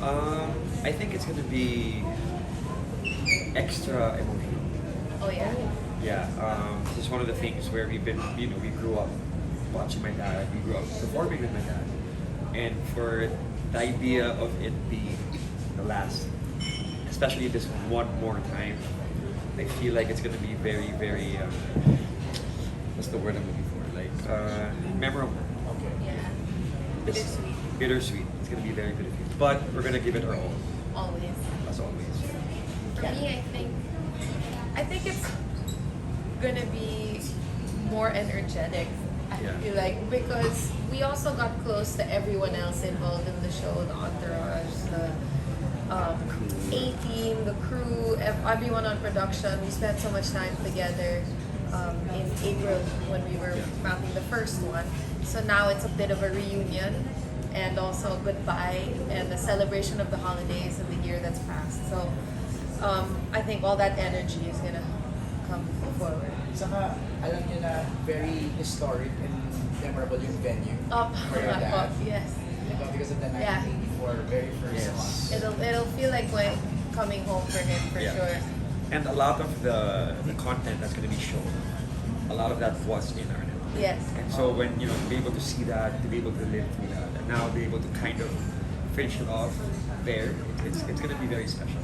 I think it's gonna be extra emotional. Oh yeah. Yeah, this is one of the things where we've been, we grew up watching my dad, we grew up performing with my dad. And for the idea of it being the last, especially this one more time, I feel like it's going to be very, very, what's the word I'm looking for? Like, memorable. Okay. Yeah. It's Bittersweet. bittersweet. It's going to be very bittersweet. But we're going to give it our all, Always. as always. For me, I think it's gonna be more energetic. I Yeah. feel like because we also got close to everyone else involved in the show, the entourage, the A team, the crew, everyone on production. We spent so much time together in April when we were filming the first one. So now it's a bit of a reunion and also a goodbye and a celebration of the holidays and the year that's passed. So I think all that energy is gonna come forward. Saka, alam niyo na very historic and memorable yung venue for your dad. Yes. Diba? Because of the Yeah. 1984 very first Yes. one. It'll feel like coming home for him for Yeah. sure. And a lot of the content that's going to be shown, a lot of that was in our network. Yes. And so when, to be able to see that, to be able to live through that, and now be able to kind of finish it off there, it's going to be very special.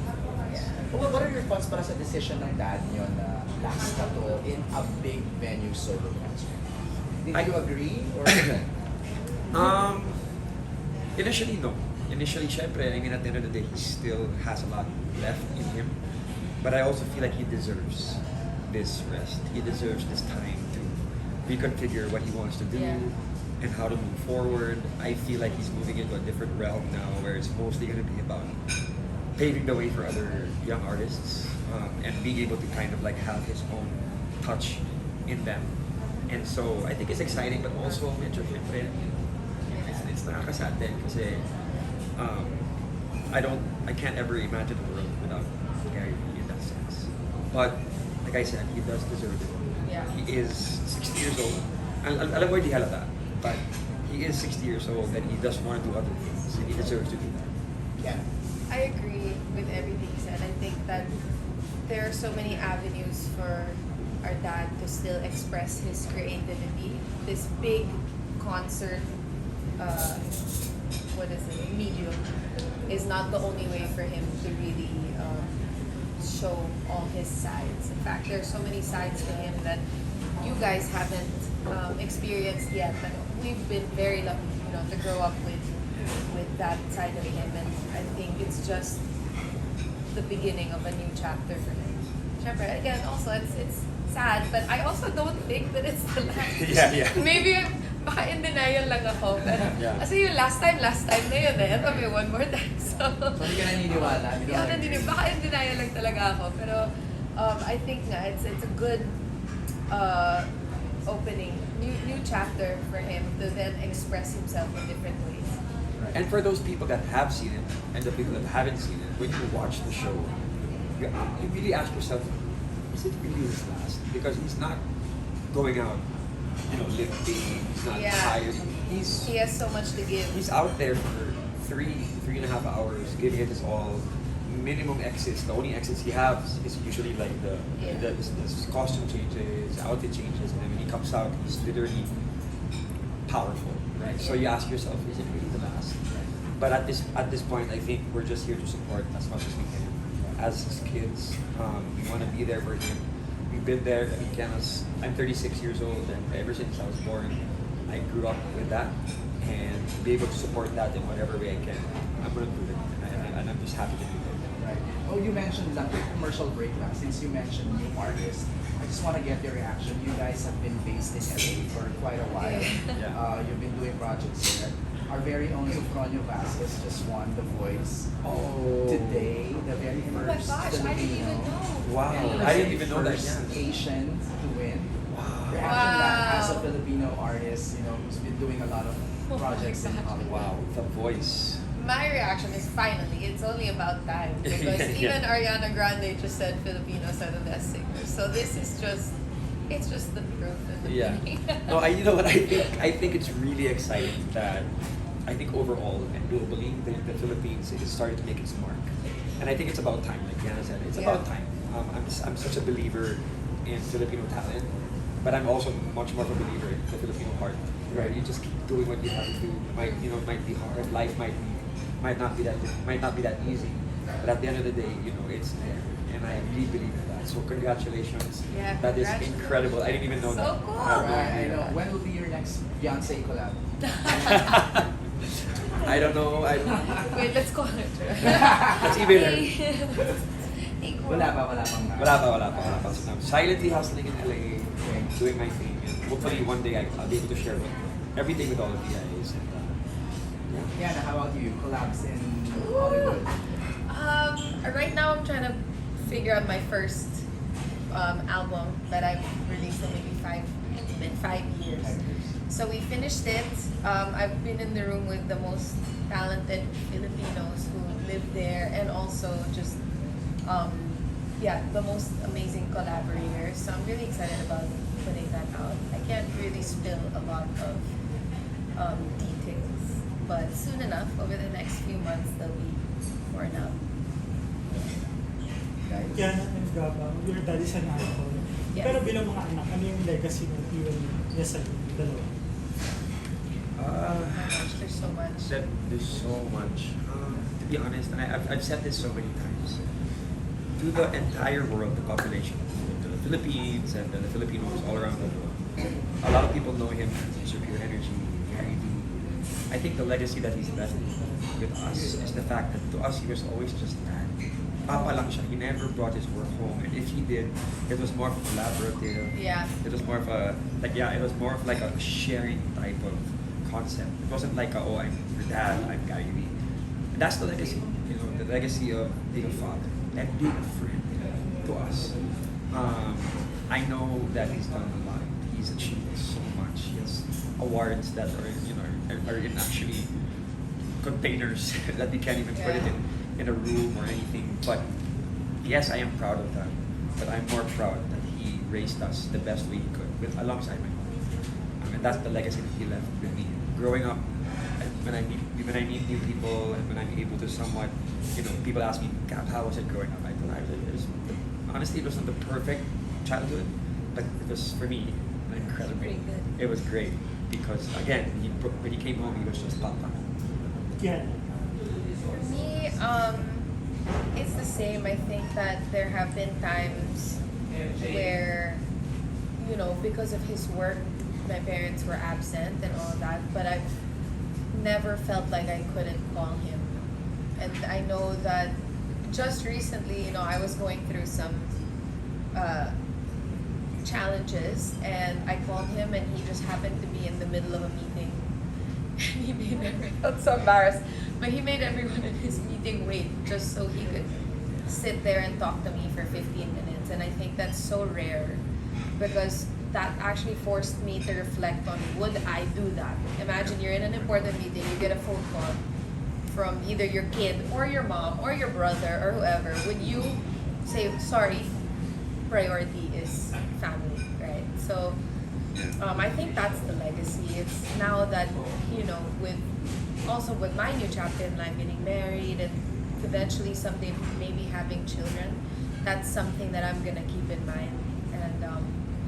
Well, what are your thoughts para sa decision ng dad niyo na last na to in a big venue solo concert? Did you agree or Initially, no. Initially, syempre, I mean, at the end of the day, he still has a lot left in him. But I also feel like he deserves this rest. He deserves this time to reconfigure what he wants to do Yeah. and how to move forward. I feel like he's moving into a different realm now where it's mostly going to be about paving the way for other young artists and being able to kind of like have his own touch in them. And so I think it's exciting, but also medyo syempre, it's nakakasad din kasi I can't ever imagine a world without Gary in that sense. But like I said, he does deserve it. Yeah. He is 60 years old. Alam ko hindi halata, but he is 60 years old and he does want to do other things and he deserves to do that. yeah? I agree with everything you said. I think that there are so many avenues for our dad to still express his creativity. This big concert, medium, is not the only way for him to really show all his sides. In fact, there are so many sides to him that you guys haven't experienced yet. But we've been very lucky, to grow up with that side of him, and I think it's just the beginning of a new chapter for him. Syempre, again, also it's sad, but I also don't think that it's the last. Yeah. Maybe baka in denial lang ako, pero Yeah. kasi yung last time na yun eh. Ito may one more time. So, So hindi ka naniniwala? hindi ako nandinig. Baka in denial lang talaga ako. Pero I think nga, it's a good opening, new chapter for him to then express himself in different ways. And for those people that have seen it and the people that haven't seen it, when you watch the show, you really ask yourself, is it really his last? Because he's not going out, lifting, he's not tired. He has so much to give. He's out there for three and a half hours, giving it his all. Minimum exits. The only exits he has is usually like the costume changes, outfit changes, and then when he comes out, he's literally powerful, right? So you ask yourself, is it really the last? But at this point, I think we're just here to support as much as we can. As his kids, we want to be there for him. We've been there. I mean, I'm 36 years old, and ever since I was born, I grew up with that, and to be able to support that in whatever way I can, I'm going to do it, and I'm just happy to do it. Right. Oh, you mentioned lang, quick commercial break lang. Since you mentioned new artists, I just want to get your reaction. You guys have been based in LA for quite a while. Yeah. You've been doing projects there. Our very own Sofronio Vasquez just won The Voice today, the very Oh my first gosh, I didn't even Filipino. know. Wow, and the I didn't very even know that. first Yeah. Asian to win. Wow. Reaction lang as a Wow. Filipino artist, who's been doing a lot of Oh my projects in God. Hollywood. Wow, The Voice. My reaction is finally, it's only about time. Because Yeah. even Ariana Grande just said Filipinos are the best singers. So this is it's just the proof in the Yeah. beginning. No, you know what? I think it's really exciting that I think overall and globally, the Philippines is starting to make its mark. And I think it's about time, like Kiana said, it's about time. I'm such a believer in Filipino talent, but I'm also much more of a believer in the Filipino heart. Right? You just keep doing what you have to do. It might be hard. Life might not be that easy. But at the end of the day, it's there. And I really believe in that. So congratulations. Yeah, That is congratulations. incredible. I didn't even know So that. cool. I know. When will be your next Beyonce collab? I don't know. Wait, let's call it. Let's email her. Hey, cool. Wala pa. Wala pa. So I'm silently hustling in LA, doing my thing. And hopefully one day I'll be able to share everything with all of you guys. And, Yeah, how about you? Collabs in Hollywood? Right now I'm trying to figure out my first album that I've released in maybe 5 years. So we finished it. I've been in the room with the most talented Filipinos who live there, and also just the most amazing collaborators. So I'm really excited about putting that out. I can't really spill a lot of details, but soon enough, over the next few months, they'll be born out. Kiana and Gab, your dad is an alcohol. Yes. Pero bilang mga anak, ano yung legacy ng iwan niya sa dalawa? Oh my gosh, there's so much. There's so much. To be honest, and I've said this so many times, to the entire world, the population, to the Philippines and the Filipinos all around the world, a lot of people know him as Superior Energy, Gary D. I think the legacy that he's left with us is the fact that to us he was always just that. Papa lang siya. He never brought his work home, and if he did, it was more of a collaborative. Yeah. It was more of a it was more of like a sharing type of concept. It wasn't like I'm your dad, I'm Gary Vee. And that's the legacy. The legacy of being a father and being a friend to us. I know that he's done a lot. He's achieved so much. He has awards that are in actually containers that we can't even put it in a room or anything. But yes, I am proud of that. But I'm more proud that he raised us the best way he could, alongside my mom. And that's the legacy that he left with me. Growing up, and when I meet new people, and when I'm able to somewhat, people ask me, Gab, how was it growing up? Honestly, it wasn't the perfect childhood, but it was, for me, incredible. Pretty good. It was great because, again, when he came home, he was just Papa. Kiana. For me, it's the same. I think that there have been times where, because of his work, my parents were absent and all that, but I've never felt like I couldn't call him. And I know that just recently, I was going through some challenges, and I called him, and he just happened to be in the middle of a meeting. And he made I felt so embarrassed, but he made everyone in his meeting wait just so he could sit there and talk to me for 15 minutes. And I think that's so rare, because that actually forced me to reflect on, would I do that? Imagine you're in an important meeting, you get a phone call from either your kid or your mom or your brother or whoever. Would you say, sorry, priority is family, right? So I think that's the legacy. It's now that, with my new chapter in life, getting married and eventually someday maybe having children, that's something that I'm gonna keep in mind and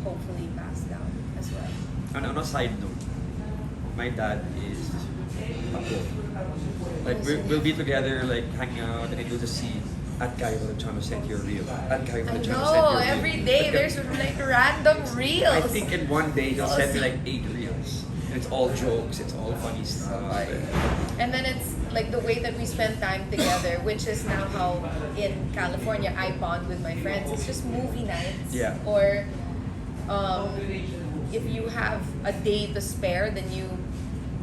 hopefully pass down as well. And on a side note, my dad is a pro. Like we'll be together, like hanging out, and then you'll just see at Gary Valenciano sent your reel. At Gary I Valenciano know, sent your reel. every day there's like random reels. I think in one day he'll send me like 8 reels. And it's all jokes, it's all funny stuff. And then it's like the way that we spend time together, which is now how in California I bond with my friends. It's just movie nights. Yeah. Or if you have a day to spare, then you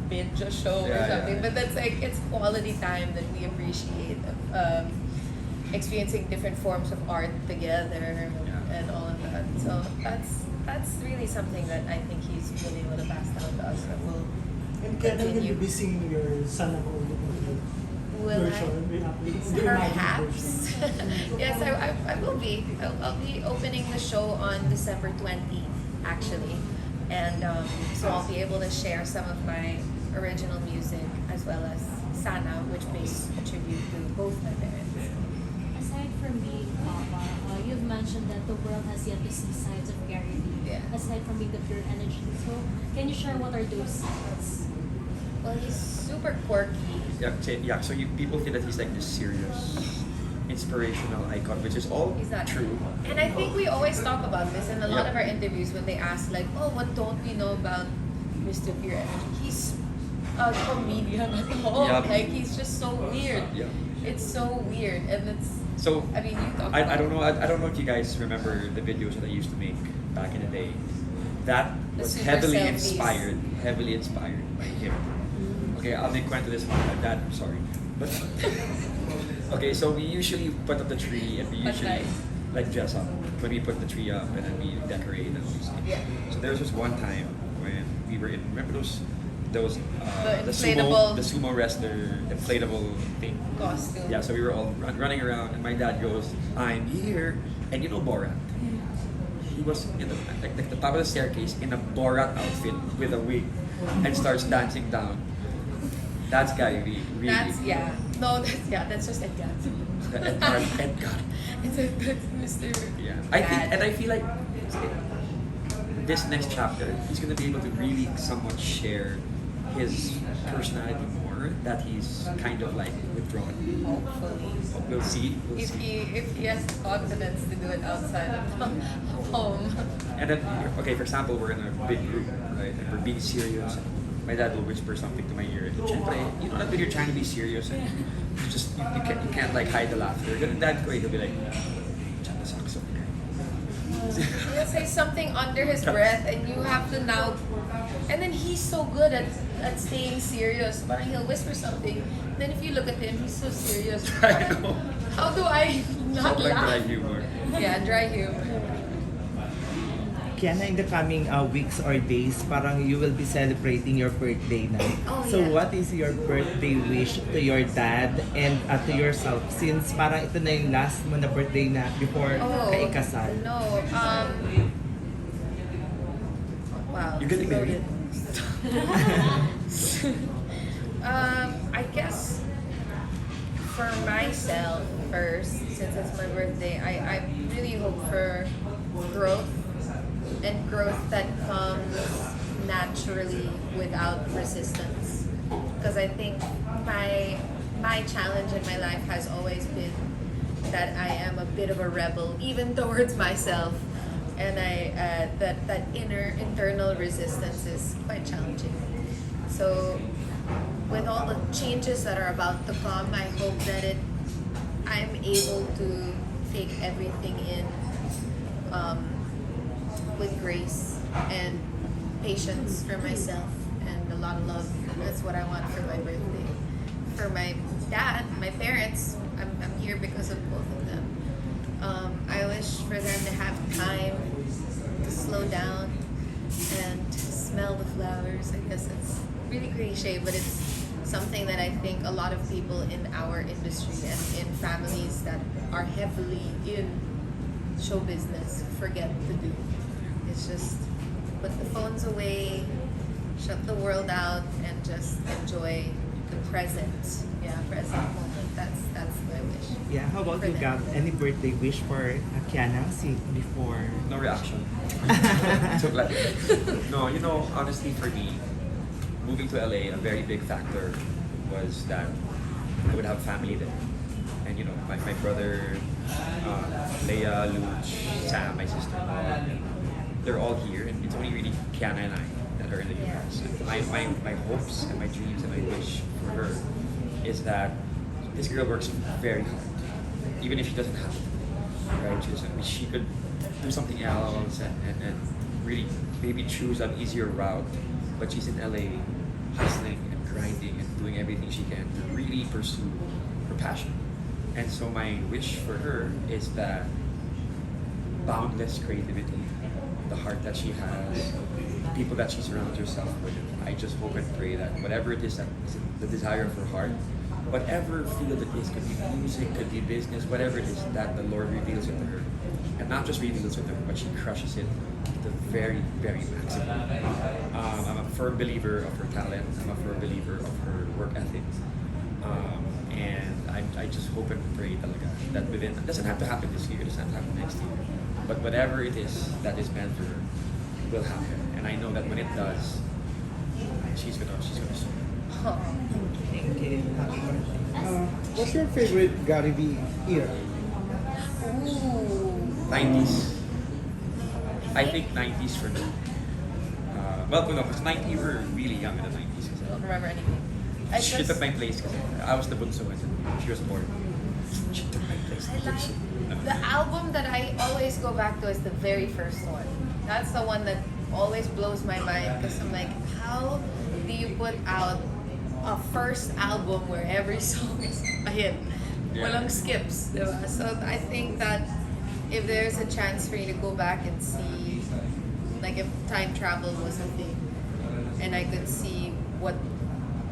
binge a show or something. Yeah. But that's like, it's quality time that we appreciate. Experiencing different forms of art together and all of that. So that's really something that I think he's been able to pass down to us, and will And Kiana, will continue. you be singing your Son of Old Will version? Perhaps. Yes, I will be. I'll be opening the show on December 20, actually. And so I'll be able to share some of my original music, as well as Sana, which pays a tribute to both my parents. Aside from being Papa, you've mentioned that the world has yet to see sides of Gary Vee. Yeah. Aside from being the pure energy. So, can you share what are those sides? Well, he's super quirky. Yeah. So people think that he's like this serious, inspirational icon, which is all He's not true. And I think we always talk about this in a lot Yeah. of our interviews when they ask like, oh, what don't we know about Mr. Pure Energy? He's a comedian at all. Yeah. Like he's just so weird. Yeah. It's so weird, and it's. So I mean, you talk. I don't know. I don't know if you guys remember the videos that I used to make back in the day. That The was super heavily selfies. inspired by him. Okay, I'll make kwento this one. My dad, I'm sorry, but okay. So we usually put up the tree, and we But usually nice. like dress up when we put the tree up, and then we decorate and all these things. Yeah. So there was this one time when we were in. Remember those The sumo inflatable- wrestler inflatable thing. Costume. Yeah, so we were all running around, and my dad goes, "I'm here," and you know Borat. He was in the top of the staircase in a Borat outfit with a wig, and starts dancing down. That's Gary Vee, really. That's yeah. No, that's just Edgar. Edgar. That's Mr. Yeah, Dad. I feel like this next chapter, he's gonna be able to really somewhat share his personality more. That he's kind of like withdrawn. Hopefully. We'll see. We'll If see. he has the confidence to do it outside of home. And then, okay, for example, we're in a big group, right? And we're being serious. My dad will whisper something to my ear. Siyempre, you know that when you're trying to be serious, and you can't like hide the laughter. Ganun dad ko, he'll be like, "Diyan na sakso." He'll say something under his breath, and you have to now. And then he's so good at staying serious. But he'll whisper something. Then if you look at him, he's so serious. I know. How do I not Sobrang laugh? dry humor. Yeah, dry humor. Kiana, in the coming weeks or days, parang you will be celebrating your birthday na. Oh, So yeah. what is your birthday wish to your dad and to yourself? Since parang ito na yung last mo na birthday na before Oh, ka ikasal. no. Wow. You're getting married? I guess for myself first, since it's my birthday, I really hope for growth, and growth that comes naturally without resistance. Because I think my challenge in my life has always been that I am a bit of a rebel, even towards myself, and that internal resistance is quite challenging. So, with all the changes that are about to come, I hope that I'm able to take everything in with grace and patience for myself and a lot of love. That's what I want for my birthday. For my dad, my parents, I'm here because of both of them. I wish for them to have time to slow down and smell the flowers. I guess it's really cliche, but it's something that I think a lot of people in our industry and in families that are heavily in show business forget to do. It's just put the phones away, shut the world out, and just enjoy the present. Yeah, present moment. That's my wish. Yeah, how about For you, them. Gab? Any birthday wish for Kiana? See, before. No reaction. So glad. No, honestly, for me, moving to LA, a very big factor was that I would have family there. And my brother, Leia, Luch, Sam, my sister-in-law, they're all here, and it's only really Kiana and I that are in the US. And my hopes and my dreams and my wish for her is that this girl works very hard, even if she doesn't have to, right? She could do something else and really maybe choose an easier route, but she's in LA hustling and grinding and doing everything she can to really pursue her passion. And so my wish for her is that boundless creativity, the heart that she has, the people that she surrounds herself with. I just hope and pray that whatever it is that is the desire of her heart, whatever field it is, could be music, could be business, whatever it is, that the Lord reveals it to her. And not just reveals it to her, but she crushes it to the very, very maximum. I'm a firm believer of her talent. I'm a firm believer of her work ethic. And I just hope and pray talaga that within, it doesn't have to happen this year, it doesn't have to happen next year. But whatever it is that is meant for her will happen. And I know that when it does, she's gonna soar. Oh. Thank you. Happy birthday. What's your favorite Gary V era? Ooh. 90s. I think 90s for me. Well, no, because 90s we were really young in the 90s. I don't remember anything. I She just, took my place because I was the bunso and she was born. She took my place. I like the album that I always go back to is the very first one. That's the one that always blows my mind because I'm like, how do you put out a first album where every song is a hit? Yeah. Walang skips, diba? So I think that if there's a chance for you to go back and see, like if time travel was a thing, and I could see what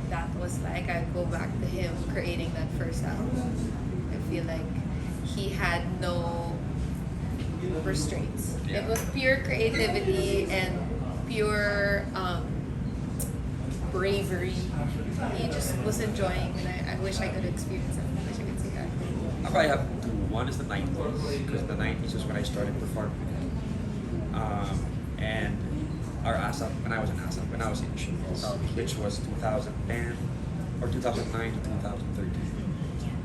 that was like, I'd go back to him creating that first album. I feel like he had no restraints. Yeah. It was pure creativity and pure bravery. He just was enjoying, and I wish I could experience it. I wish I could see that. I probably have two. One is the 90s, because the 90s was when I started performing with him. And our ASAP, when I was in ASAP, when I was in Shingles, which was 2010 or 2009 to 2013.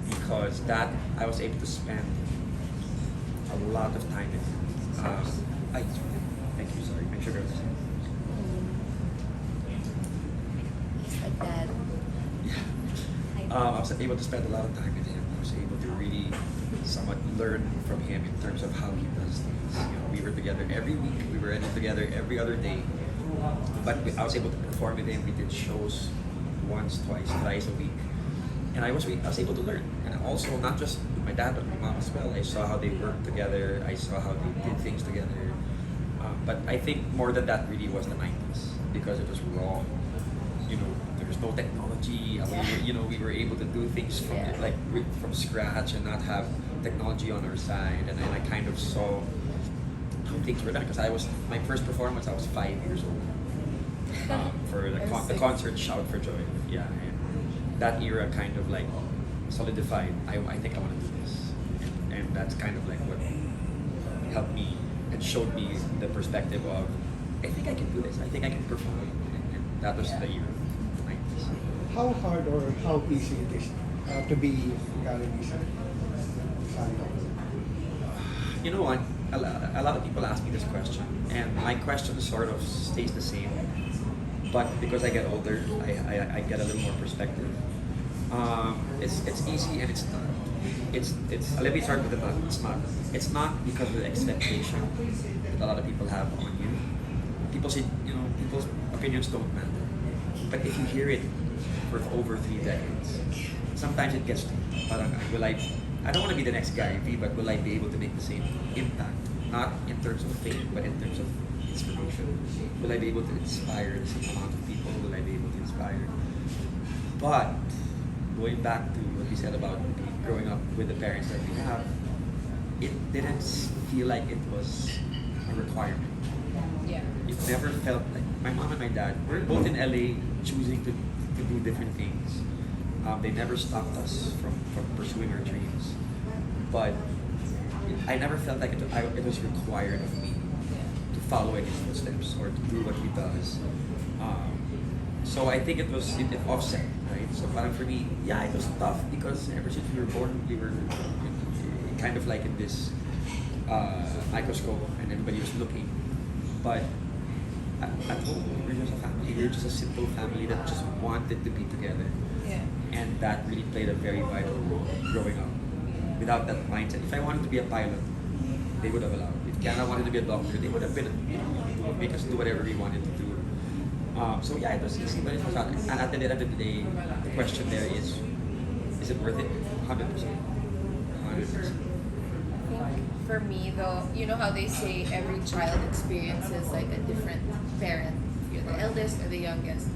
Because that, I was able to spend a lot of time with him. Thank you, sorry, my sugar. He's like that. Yeah. I was able to spend a lot of time with him. I was able to really somewhat learn from him in terms of how he does things. You know, we were together every week. We were together every other day. But I was able to perform with him. We did shows once, twice, thrice a week. And I was able to learn. And also, not just with my dad, but my mom as well. I saw how they worked together. I saw how they did things together. But I think more than that really was the 90s. Because it was raw. You know, there was no technology. We were able to do things from scratch and not have technology on our side. And then I kind of saw how things were done. Because my first performance, I was 5 years old. For the concert Shout for Joy. Yeah. And that era kind of like solidified. I think I want to do this. And that's kind of like what helped me and showed me the perspective of, I think I can do this. I think I can perform. And that was the year. How hard or how easy it is to be Gary V's son? You know what? A lot of people ask me this question, and my question sort of stays the same. But because I get older, I get a little more perspective. It's easy and it's not. Let me start with the not. It's not. It's not because of the expectation that a lot of people have on you. People say, people's opinions don't matter. But if you hear it for over 3 decades, sometimes it gets to you. Parang, I don't want to be the next Gary V, but will I be able to make the same impact? Not in terms of fame, but in terms of inspiration. Will I be able to inspire the same amount of people? Will I be able to inspire? But going back to what we said about growing up with the parents that we have, it didn't feel like it was a requirement. Yeah. It never felt like my mom and my dad were both in LA choosing to do different things. They never stopped us from pursuing our dreams. But I never felt like it was required of me to follow in his footsteps or to do what he does. So I think it offset, right? So parang for me, yeah, it was tough because ever since we were born, we were kind of like in this microscope and everybody was looking. But at home, we were just a family. We were just a simple family that just wanted to be together. Yeah. And that really played a very vital role growing up. Without that mindset, if I wanted to be a pilot, they would have allowed. If Kiana wanted to be a doctor, they would have been, make us do whatever we wanted to do. So yeah, it was easy, but it was not. And at the end of the day, the question there is it worth it? 100%. 100%. For me though, you know how they say every child experiences like a different parent. You're the eldest or the youngest.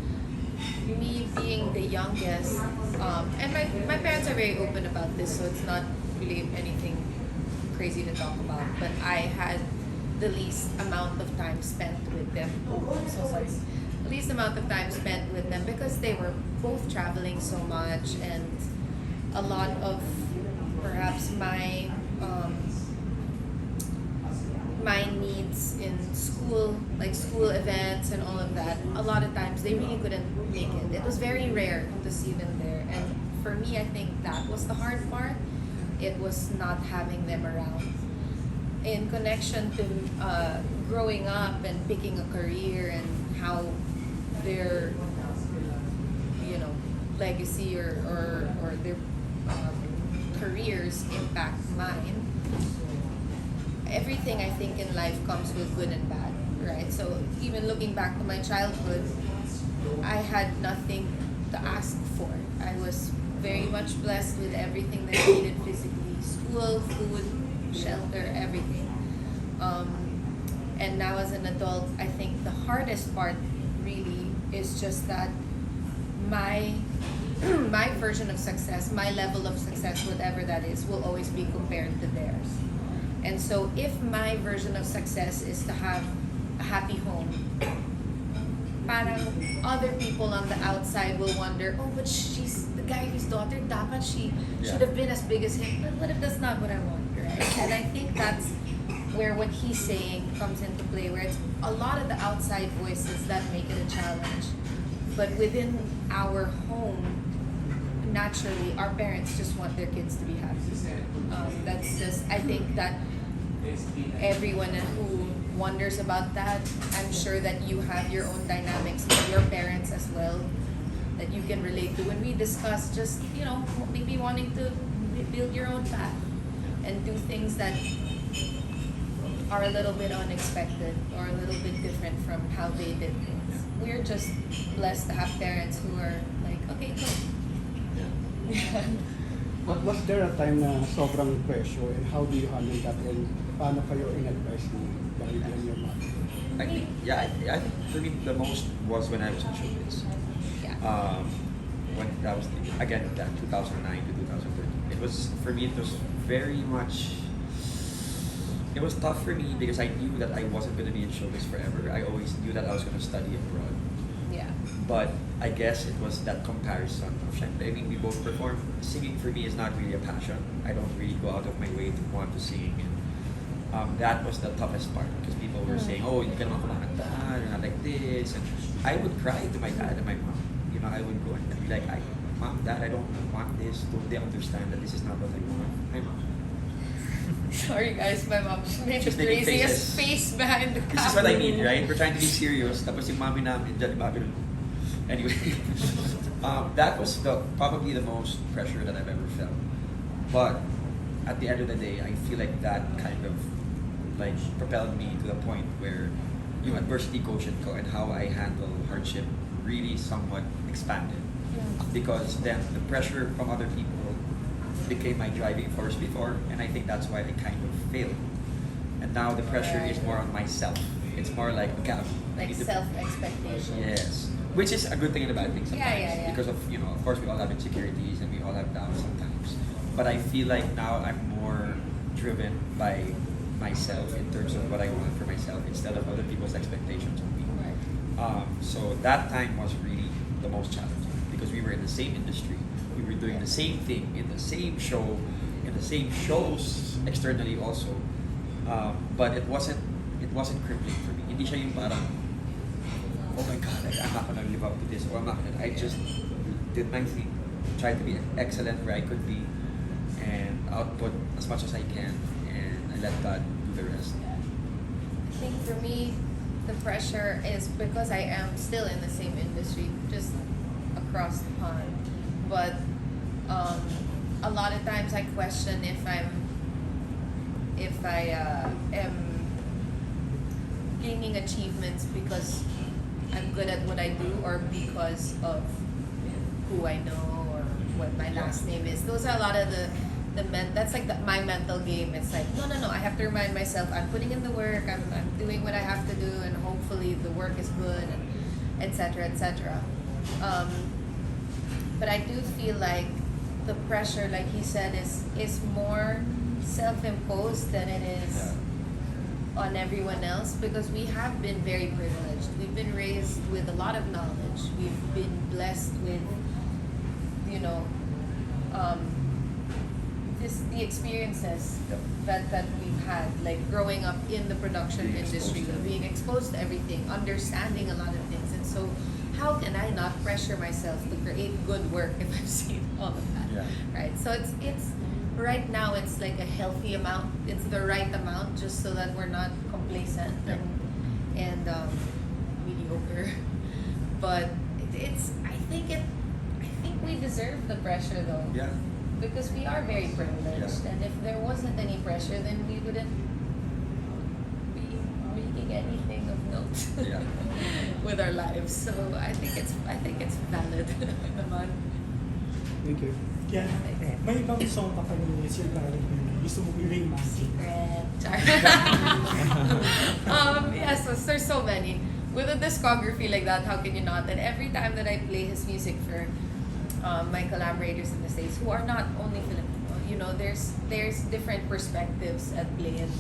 Me being the youngest, and my parents are very open about this, so it's not really anything crazy to talk about. But I had the least amount of time spent with them. Oh, I'm so sorry. The least amount of time spent with them because they were both traveling so much, and a lot of perhaps my needs in school, like school events and all of that, a lot of times they really couldn't make it. It was very rare to see them there. And for me, I think that was the hard part. It was not having them around. In connection to growing up and picking a career and how their, you know, legacy or their careers impact mine, everything I think in life comes with good and bad, right? So even looking back to my childhood, I had nothing to ask for. I was very much blessed with everything that I needed physically: school, food, shelter, everything. And now as an adult, I think the hardest part really is just that my my version of success, my level of success, whatever that is, will always be compared to theirs. And so if my version of success is to have a happy home, parang other people on the outside will wonder, oh, but she's the guy whose daughter, dapat she should have been as big as him. But what if that's not what I want, right? And I think that's where what he's saying comes into play, where it's a lot of the outside voices that make it a challenge. But within our home, naturally, our parents just want their kids to be happy. That's just, I think that everyone who wonders about that, I'm sure that you have your own dynamics with your parents as well that you can relate to. When we discuss just, you know, maybe wanting to build your own path and do things that are a little bit unexpected or a little bit different from how they did things. We're just blessed to have parents who are like, okay, go. Yeah. Was there a time na sobrang pressure, and how do you handle that, and paano kayo in-advise ni David and your mom? I think, yeah, I think for me the most was when I was in showbiz. Yeah. When that was again that 2009 to 2013. It was for me. It was very much. It was tough for me because I knew that I wasn't going to be in showbiz forever. I always knew that I was going to study abroad. Yeah. But I guess it was that comparison of syempre, I mean, we both perform. Singing for me is not really a passion. I don't really go out of my way to want to sing. And that was the toughest part because people were saying, oh, you cannot kumanta, you're not like this. And I would cry to my dad and my mom. You know, I would go and be like, Mom, Dad, I don't want this. Don't they understand that this is not what I want? Hi, Mom. Sorry guys, my mom just made She's the making craziest faces. face behind the camera. This is what I mean, right? We're trying to be serious. Tapos yung mami namin dyan, bago. Anyway, that was probably the most pressure that I've ever felt. But at the end of the day, I feel like that kind of like propelled me to the point where yung adversity quotient ko and how I handle hardship really somewhat expanded. Because then the pressure from other people became my driving force before, and I think that's why I kind of failed. And now the pressure is more on myself. It's more like, okay, I Like need to- self-expectation. Yes, which is a good thing and a bad thing sometimes. Yeah. Because of, you know, of course we all have insecurities and we all have doubts sometimes. But I feel like now I'm more driven by myself in terms of what I want for myself instead of other people's expectations of me. So that time was really the most challenging because we were in the same industry. We were doing the same thing in the same show, in the same shows externally also. But it wasn't crippling for me. Hindi siya yung parang, oh my God, I'm not gonna live up to this, or I'm not gonna. I just did my thing, tried to be excellent where I could be, and output as much as I can, and I let God do the rest. I think for me, the pressure is because I am still in the same industry, just across the pond. But a lot of times I question if I am gaining achievements because I'm good at what I do or because of who I know or what my last name is. Those are a lot of that's like my mental game. It's like, no, I have to remind myself I'm putting in the work, I'm doing what I have to do, and hopefully the work is good, and etc. But I do feel like the pressure, like he said, is more self-imposed than it is on everyone else because we have been very privileged. We've been raised with a lot of knowledge. We've been blessed with, you know, the experiences that we've had, like growing up in the production Being industry, exposed to being exposed to everything, understanding a lot of things. And so how can I not pressure myself to create good work if I've seen all of that? Yeah. Right. So it's right now it's like a healthy amount. It's the right amount just so that we're not complacent Yeah. and mediocre. But it's I think we deserve the pressure though. Yeah. Because we are very privileged, Yeah. and if there wasn't any pressure, then we wouldn't be making anything of note Yeah. with our lives. So I think it's valid naman. Thank you. Kaya, may ibang song ka pa ni Sir Barry na gusto mo i-reimagine? Secret. Char. Yes, there's so many. With a discography like that, how can you not? And every time that I play his music for my collaborators in the States, who are not only Filipino, you know, there's different perspectives at play, and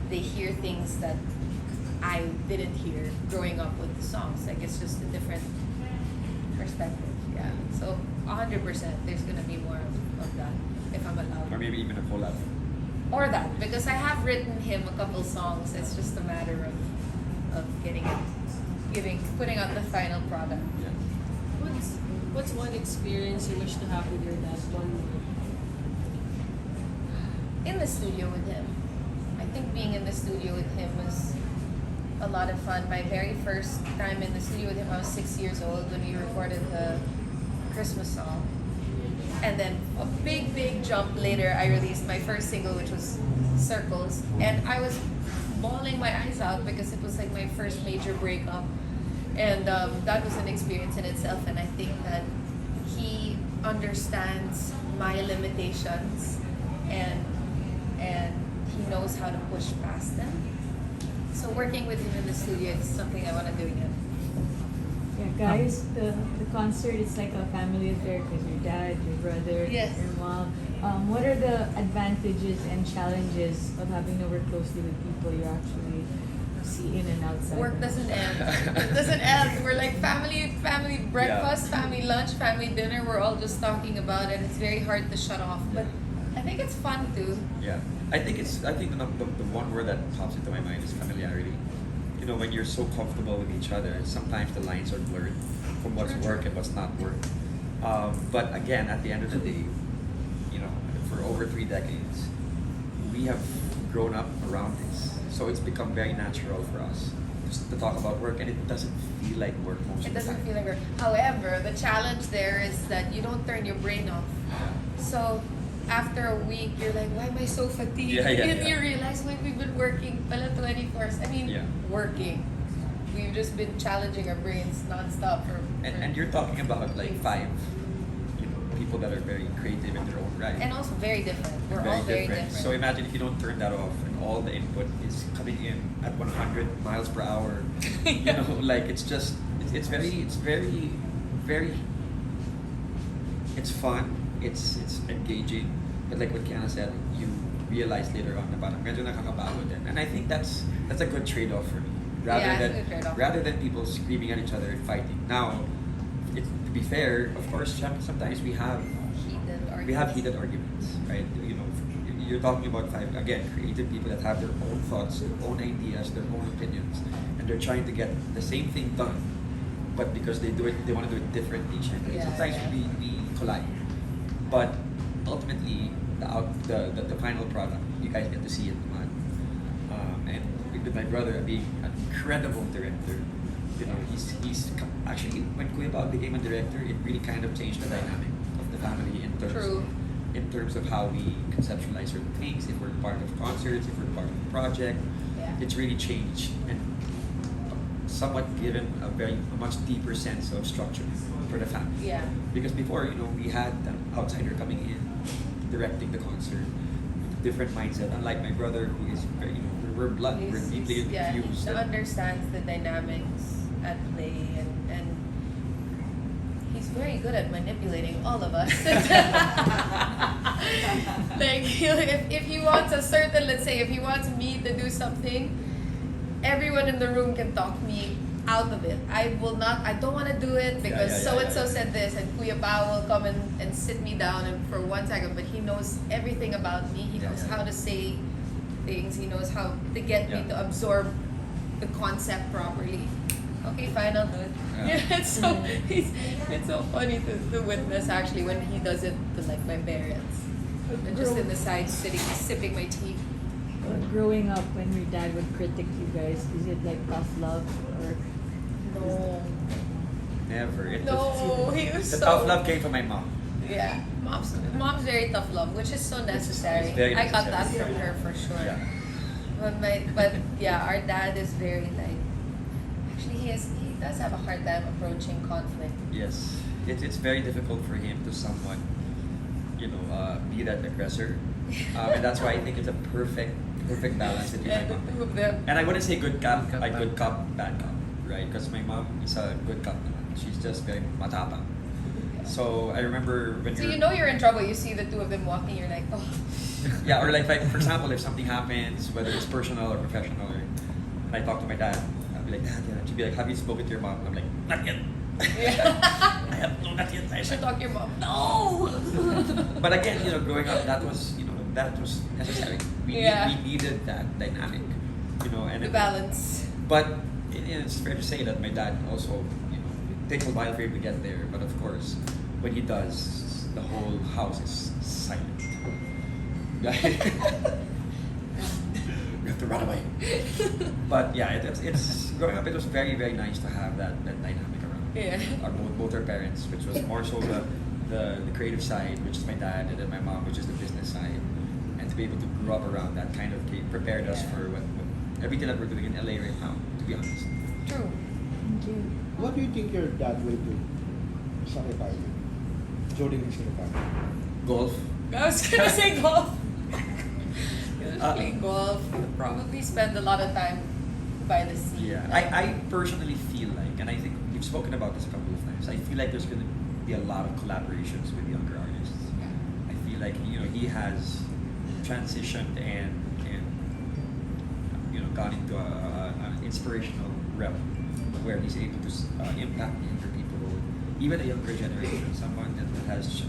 they hear things that I didn't hear growing up with the songs. Like it's just a different perspective. Yeah. So 100%, there's gonna be more of that if I'm allowed. Or maybe even a collab. Or that, because I have written him a couple songs. It's just a matter of putting out the final product. Yeah. What's one experience you wish to have with your dad one more? In the studio with him. I think being in the studio with him was a lot of fun. My very first time in the studio with him, I was 6 years old when we recorded the Christmas song. And then a big jump later, I released my first single, which was Circles. And I was bawling my eyes out because it was like my first major breakup. And that was an experience in itself. And I think that he understands my limitations and he knows how to push past them. So working with him in the studio is something I want to do again. Yeah, guys, the concert is like a family affair because your dad, your brother, Yes. your mom. What are the advantages and challenges of having to work closely with people you actually see in and outside? Work doesn't end. It doesn't end. We're like family breakfast, family lunch, family dinner. We're all just talking about it. It's very hard to shut off, but I think it's fun too. Yeah, I think the one word that pops into my mind is familiarity. You know, when you're so comfortable with each other, sometimes the lines are blurred from what's work and what's not work. But again, at the end of the day, you know, for over 3 decades, we have grown up around this, so it's become very natural for us just to talk about work, and it doesn't feel like work most It of the doesn't time. feel like work. However, the challenge there is that you don't turn your brain off. So after a week, you're like, why am I so fatigued? Yeah, And you realize, wait, we've been working pala 24 hours. I mean, Yeah. working. We've just been challenging our brains nonstop for And you're talking about like 5, you know, people that are very creative in their own right. and also very different. We're all very different. So imagine if you don't turn that off and all the input is coming in at 100 miles per hour. You know, like it's fun, it's engaging, but like what Kiana said, you realize later on na parang medyo nakakapagod din. And I think that's a good trade-off for me. Rather Yeah, it's a good trade-off. rather than people screaming at each other and fighting. Now, to be fair, of course, sometimes we have heated arguments, right? You know, you're talking about 5, again, creative people that have their own thoughts, their own ideas, their own opinions, and they're trying to get the same thing done, but because they want to do it differently. Yeah, Sometimes yeah. we collide, but ultimately the final product, you guys get to see it, man. And with my brother being an incredible director, you know, he's actually, when Kuya Bao became a director, it really kind of changed the dynamic of the family in terms of how we conceptualize certain things. If we're part of concerts, if we're part of the project, Yeah. it's really changed and somewhat given a much deeper sense of structure for the family. Yeah. Because before, you know, we had an outsider coming in, directing the concert, with a different mindset. Unlike my brother, who is very, you know, we're blunt, we're deeply infused. He understands the dynamics at play, and he's very good at manipulating all of us. Like if he wants a certain, let's say, if he wants me to do something, everyone in the room can talk me out of it. I don't want to do it because so and so said this, and Kuya Pao will come and sit me down and for 1 second, but he knows everything about me. He knows how to say things. He knows how to get me to absorb the concept properly. Okay, fine, I'll do it. Yeah. It's so funny to witness actually when he does it to like my parents. I'm just in the side sitting, sipping my tea. Growing up, when your dad would critique you guys, is it like tough love or? No. Never. No, he was The so... tough love came from my mom. Yeah, mom's very tough love, which is so necessary. It's very I got that necessary. from her for sure. Yeah. But yeah, our dad is very like. Actually, he does have a hard time approaching conflict. Yes. It's very difficult for him to somewhat, be that aggressor. And that's why I think it's a perfect balance between Yeah, my the mom. two of them. And I wouldn't say good cop, like good cop, bad cop, right? Because my mom is a good cop. She's just very matapang. So I remember when So you're... you know you're in trouble. You see the two of them walking. You're like, oh. Yeah, or like for example, if something happens, whether it's personal or professional, and I talk to my dad, I'll be like, Dad, yeah. She'd be like, have you spoken to your mom? I'm like, not yet. Yeah. I have not yet. I should talk to your mom. No. But again, growing up, that was necessary. We needed that dynamic, and The balance. But it's fair to say that my dad also, it takes a while for him to get there. But of course, when he does, the whole house is silent. We have to run away. But yeah, it's growing up. It was very, very nice to have that dynamic around. Yeah. Both our parents, which was more so the creative side, which is my dad, and then my mom, which is the business side, and to be able to grow up around that kind of prepared us for what everything that we're doing in LA right now. To be honest. True. Thank you. What do you think your dad will do sa retirement? During his retirement? Golf. I was gonna say golf. Play golf. Probably spend a lot of time by the sea. Yeah, I personally feel like, and I think we've spoken about this a couple of times, I feel like there's going to be a lot of collaborations with younger artists. Yeah. I feel like, he has transitioned and gone into an inspirational realm where he's able to impact younger people, even a younger generation, someone that has,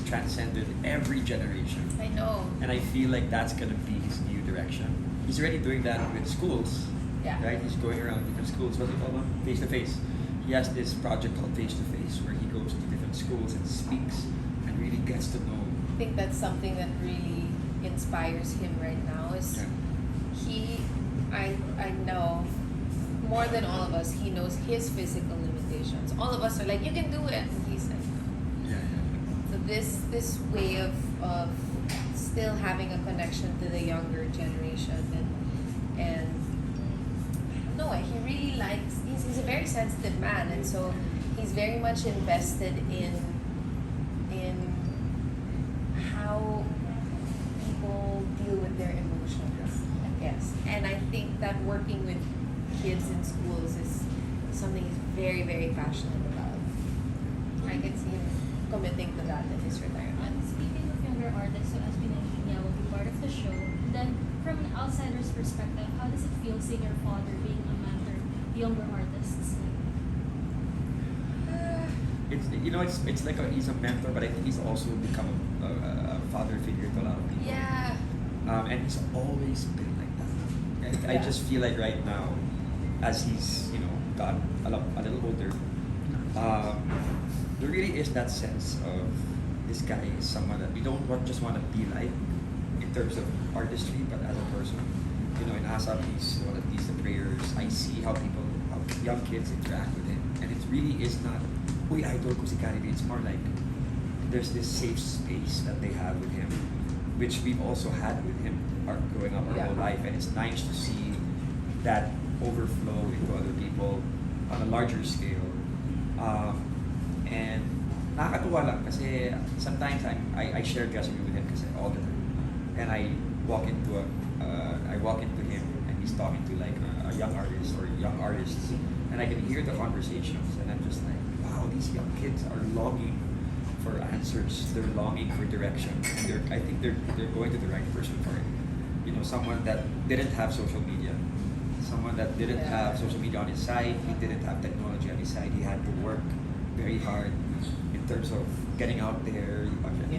transcended every generation. I know. And I feel like that's going to be his new direction. He's already doing that with schools. Yeah. Right? He's going around different schools. What's it called? Face to Face. He has this project called Face to Face where he goes to different schools and speaks and really gets to know. I think that's something that really inspires him right now. I know more than all of us, he knows his physical limitations. All of us are like, you can do it. And he's like, no. Yeah. So this way of still having a connection to the younger generation and no, he really likes. He's a very sensitive man, and so he's very much invested in how people deal with their emotions. Yes, and I think that working with kids in schools is something he's very, very passionate about. I can see him committing to that in his retirement. Speaking of younger artists, so as we mentioned, yeah, will be part of the show. Then, from an outsider's perspective, how does it feel seeing your father being a mentor to younger artists? It's like he's a mentor, but I think he's also become a father figure to a lot of people. Yeah. And he's always been like that. And I Yeah. just feel like right now, as he's got a little older, there really is that sense of this guy is someone that we don't just want to be like in terms of artistry, but as a person. In ASAP, he's one that leads the prayers. I see how young kids interact with him, and it really is not, uy, idol ko si Carrie. It's more like there's this safe space that they have with him, which we've also had with him growing up our whole life, and it's nice to see that overflow into other people on a larger scale. And nakakatuwa lang kasi sometimes I share recipe with him kasi all the time, and I walk into him and he's talking to like a young artist or young artists, and I can hear the conversations, and I'm just like, wow, these young kids are longing for answers. They're longing for direction, and I think they're going to the right person for it. Someone that didn't have social media, someone that didn't have social media on his side. He didn't have technology on his side. He had to work very hard in terms of getting out there.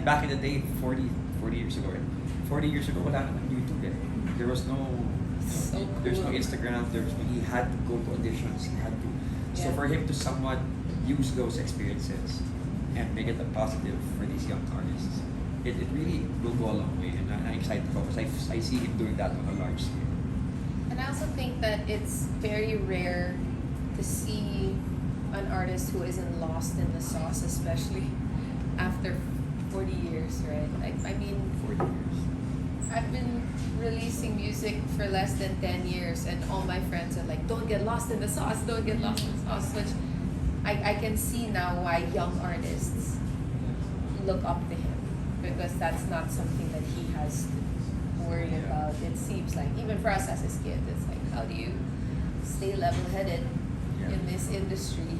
Back in the day, 40 years ago, 40 years ago, wala naman YouTube eh. There was no, So there's no cool. Instagram. He had to go to auditions. He had to. So Yeah. for him to somewhat use those experiences and make it a positive for these young artists, it really will go a long way. And I'm excited because I see him doing that on a large scale. And I also think that it's very rare to see an artist who isn't lost in the sauce, especially after 40 years, right? I mean, 40 years. I've been releasing music for less than 10 years, and all my friends are like, don't get lost in the sauce, don't get lost in the sauce, which I can see now why young artists look up to him, because that's not something that he has to worry about. It seems like, even for us as his kids, it's like, how do you stay level-headed in this industry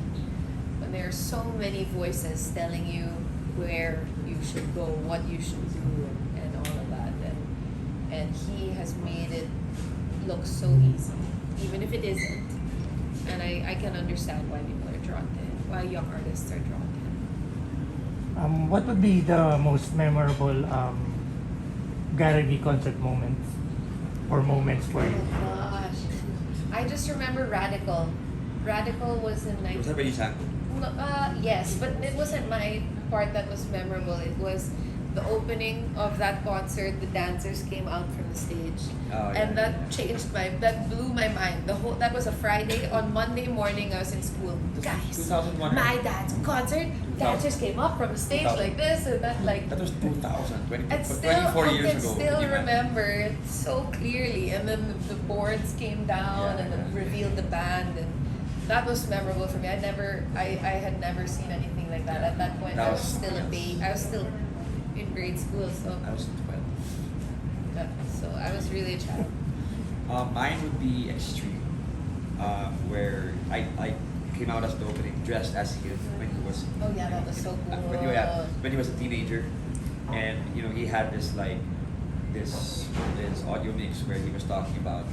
when there are so many voices telling you where you should go, what you should do, and all of that. And he has made it look so easy, even if it isn't. And I can understand why people are drawn to him, why young artists are drawn to him. What would be the most memorable Gary V concert moments or moments for you? Oh gosh. I just remember Radical. Radical was in Was that when you sang? yes, but it wasn't my part that was memorable. It was the opening of that concert. The dancers came out from the stage, and that blew my mind. That was a Friday. On Monday morning, I was in school. Guys, 2001. my dance concert. Dancers came up from the stage 2000. like this and that, like. That was 2000, 20, And still, 24 I years can ago. still Can you imagine? remember it so clearly. And then the boards came down and then revealed the band, and that was memorable for me. I had never seen anything like that at that point. That I was was- still a baby. I was still in grade school, so I was 12. I was really a child. Mine would be Extreme, where I came out as the opening dressed as him when he was. Oh yeah, that was so cool. When he was a teenager, and he had this this audio mix where he was talking about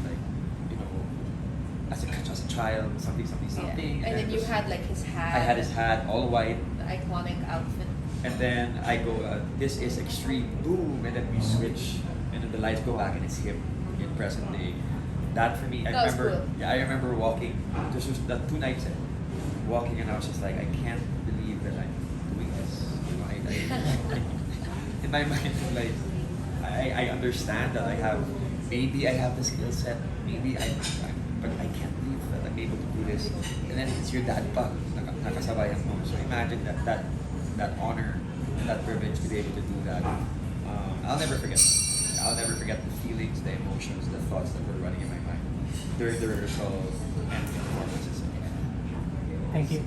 as a child something. Yeah. And then you had like his hat. I had his hat all white. The iconic outfit. And then I go, this is Extreme, boom, and then we switch, and then the lights go back, and it's him in present day. That for me, I That was remember. cool. Yeah, I remember walking. This was the 2 nights walking, and I was just like, I can't believe that I'm doing this. In my mind, like, I understand that maybe I have the skill set, but I can't believe that I'm able to do this. And then it's your dad pa, nakasabayan mo. So imagine that honor and that privilege to be able to do that. I'll never forget. I'll never forget the feelings, the emotions, the thoughts that were running in my mind during the rehearsal and the performances. Thank you.